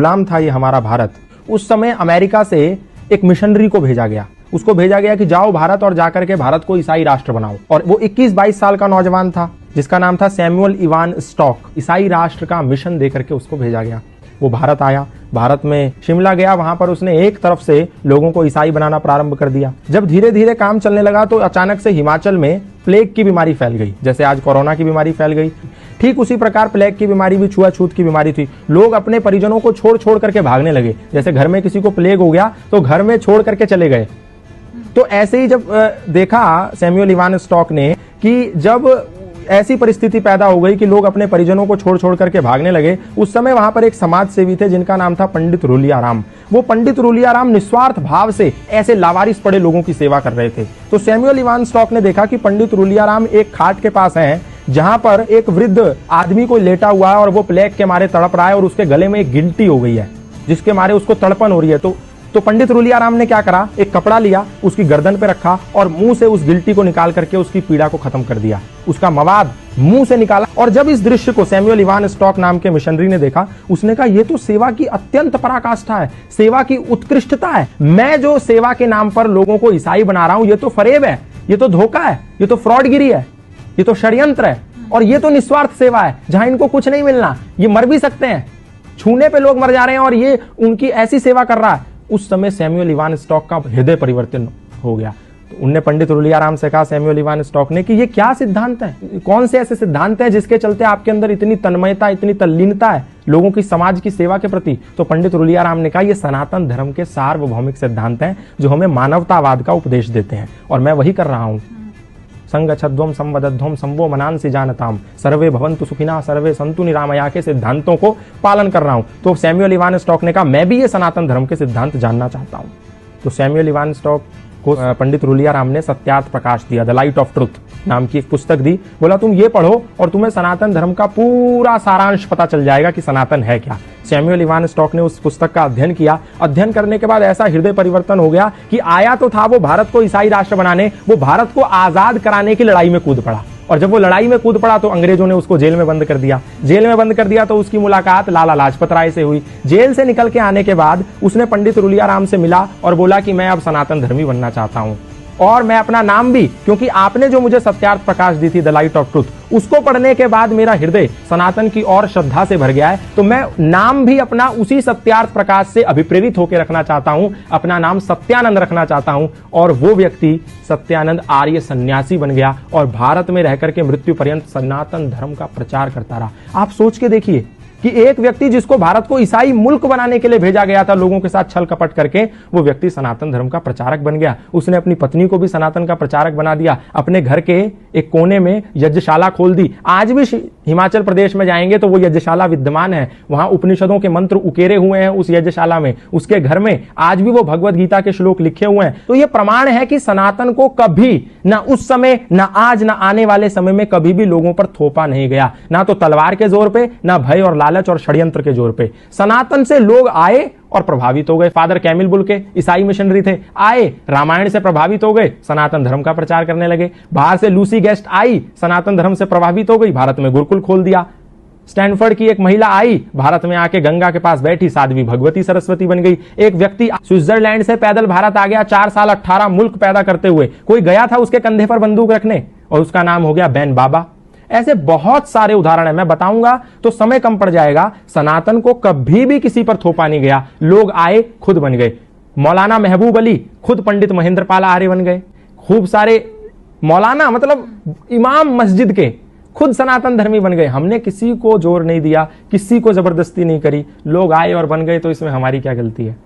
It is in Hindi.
गुलाम था ये हमारा भारत। उस समय अमेरिका से एक मिशनरी को भेजा गया, उसको भेजा गया कि जाओ भारत और जाकर के भारत को ईसाई राष्ट्र बनाओ। और वो 21-22 साल का नौजवान था जिसका नाम था सैमुअल इवान स्टॉक। ईसाई राष्ट्र का मिशन देकर के उसको भेजा गया। वो भारत आया, भारत में शिमला गया, वहां पर उसने एक तरफ से लोगों को ईसाई बनाना प्रारंभ कर दिया। जब धीरे धीरे काम चलने लगा तो अचानक से हिमाचल में प्लेग की बीमारी फैल गई। जैसे आज कोरोना की बीमारी फैल गई, ठीक उसी प्रकार प्लेग की बीमारी भी छुआछूत की बीमारी थी। लोग अपने परिजनों को छोड़ छोड़ करके भागने लगे। जैसे घर में किसी को प्लेग हो गया तो घर में छोड़ करके चले गए। तो ऐसे ही जब देखा सैमुअल इवान स्टॉक ने कि जब ऐसी परिस्थिति पैदा हो गई कि लोग अपने परिजनों को छोड़ छोड़ करके भागने लगे, उस समय वहां पर एक समाज सेवी थे जिनका नाम था पंडित रूलियाराम। वो पंडित रूलियाराम निस्वार्थ भाव से ऐसे लावारिस पड़े लोगों की सेवा कर रहे थे। तो सैमुअल इवान स्टॉक ने देखा कि पंडित रूलियाराम एक खाट के पास हैं जहां पर एक वृद्ध आदमी को लेटा हुआ है और वो प्लेग के मारे तड़प रहा है और उसके गले में एक गिल्टी हो गई है जिसके मारे उसको तड़पन हो रही है। तो पंडित रूलियाराम ने क्या करा, एक कपड़ा लिया, उसकी गर्दन पे रखा और मुंह से उस गिल्टी को निकाल करके उसकी पीड़ा को खत्म कर दिया। उसका मवाद मुंह से निकाला। और जब इस दृश्य को सैमुअल इवान स्टॉक नाम के मिशनरी ने देखा, उसने कहा ये तो सेवा की अत्यंत पराकाष्ठा है, सेवा की उत्कृष्टता है। मैं जो सेवा के नाम पर लोगों को ईसाई बना रहा हूं, ये तो फरेब है, ये तो धोखा है, ये तो फ्रॉडगिरी है, ये तो षड्यंत्र है और ये तो निस्वार्थ सेवा है जहां इनको कुछ नहीं मिलना, ये मर भी सकते हैं, छूने पे लोग मर जा रहे हैं और ये उनकी ऐसी सेवा कर रहा है। उस समय सैमुअल इवान स्टॉक का हृदय परिवर्तन हो गया। तो उनने पंडित रूलियाराम से कहा, सैमुअल इवान स्टॉक ने, कि ये क्या सिद्धांत है, कौन से ऐसे सिद्धांत हैं जिसके चलते आपके अंदर इतनी तन्मयता, इतनी तल्लीनता है लोगों की समाज की सेवा के प्रति। तो पंडित रूलियाराम ने कहा, ये सनातन धर्म के सार्वभौमिक सिद्धांत हैं जो हमें मानवतावाद का उपदेश देते हैं और मैं वही कर रहा हूं। संगच्छध्वम संवदध्वम संवो मनांसि जानताम सर्वे भवन्तु सुखिना सर्वे सन्तु निरामया के सिद्धांतों को पालन कर रहा हूं। तो सैमुअल इवान स्टॉक ने कहा, मैं भी ये सनातन धर्म के सिद्धांत जानना चाहता हूं। तो सैमुअल इवान स्टॉक को पंडित रूलियाराम ने सत्यार्थ प्रकाश दिया, द लाइट ऑफ ट्रुथ नाम की एक पुस्तक दी। बोला तुम ये पढ़ो और तुम्हें सनातन धर्म का पूरा सारांश पता चल जाएगा कि सनातन है क्या। सैमुअल इवान स्टॉक ने उस पुस्तक का अध्ययन किया। अध्ययन करने के बाद ऐसा हृदय परिवर्तन हो गया कि आया तो था वो भारत को ईसाई राष्ट्र बनाने, वो भारत को आजाद कराने की लड़ाई में कूद पड़ा। और जब वो लड़ाई में कूद पड़ा तो अंग्रेजों ने उसको जेल में बंद कर दिया। जेल में बंद कर दिया तो उसकी मुलाकात लाला लाजपत राय से हुई। जेल से निकल के आने के बाद उसने पंडित रूलियाराम से मिला और बोला कि मैं अब सनातन धर्मी बनना चाहता हूं और मैं अपना नाम भी, क्योंकि आपने जो मुझे सत्यार्थ प्रकाश दी थी, द लाइट ऑफ ट्रुथ, उसको पढ़ने के बाद मेरा हृदय सनातन की और श्रद्धा से भर गया है। तो मैं नाम भी अपना उसी सत्यार्थ प्रकाश से अभिप्रेरित होकर रखना चाहता हूं। अपना नाम सत्यानंद रखना चाहता हूं। और वो व्यक्ति सत्यानंद आर्य सन्यासी बन गया और भारत में रहकर के मृत्यु पर्यंत सनातन धर्म का प्रचार करता रहा। आप सोच के देखिए कि एक व्यक्ति जिसको भारत को ईसाई मुल्क बनाने के लिए भेजा गया था, लोगों के साथ छल कपट करके, वो व्यक्ति सनातन धर्म का प्रचारक बन गया। उसने अपनी पत्नी को भी सनातन का प्रचारक बना दिया। अपने घर के एक कोने में यज्ञशाला खोल दी। आज भी हिमाचल प्रदेश में जाएंगे तो वो यज्ञशाला विद्यमान है। वहां उपनिषदों के मंत्र उकेरे हुए हैं उस यज्ञशाला में। उसके घर में आज भी वो भगवत गीता के श्लोक लिखे हुए हैं। तो ये प्रमाण है कि सनातन को कभी, ना उस समय, ना आज, ना आने वाले समय में कभी भी लोगों पर थोपा नहीं गया। ना तो तलवार के जोर पे, ना भय और लालच और षड्यंत्र के जोर पे। सनातन से लोग आए और प्रभावित हो गए। फादर कैमिल बुल के ईसाई मिशनरी थे, आए, रामायण से प्रभावित हो गए, सनातन धर्म का प्रचार करने लगे। बाहर से लूसी गेस्ट आई, सनातन धर्म से प्रभावित हो गई, भारत में गुरुकुल खोल दिया। स्टैनफोर्ड की एक महिला आई, भारत में आके गंगा के पास बैठी, साध्वी भगवती सरस्वती बन गई। एक व्यक्ति स्विट्जरलैंड से पैदल भारत आ गया, 4 साल 18 मुल्क पैदा करते हुए। कोई गया था उसके कंधे पर बंदूक रखने और उसका नाम हो गया बैन बाबा। ऐसे बहुत सारे उदाहरण है, मैं बताऊंगा तो समय कम पड़ जाएगा। सनातन को कभी भी किसी पर थोपा नहीं गया। लोग आए, खुद बन गए। मौलाना महबूब अली खुद पंडित महेंद्रपाल आर्य बन गए। खूब सारे मौलाना, मतलब इमाम मस्जिद के, खुद सनातन धर्मी बन गए। हमने किसी को जोर नहीं दिया, किसी को जबरदस्ती नहीं करी, लोग आए और बन गए। तो इसमें हमारी क्या गलती है?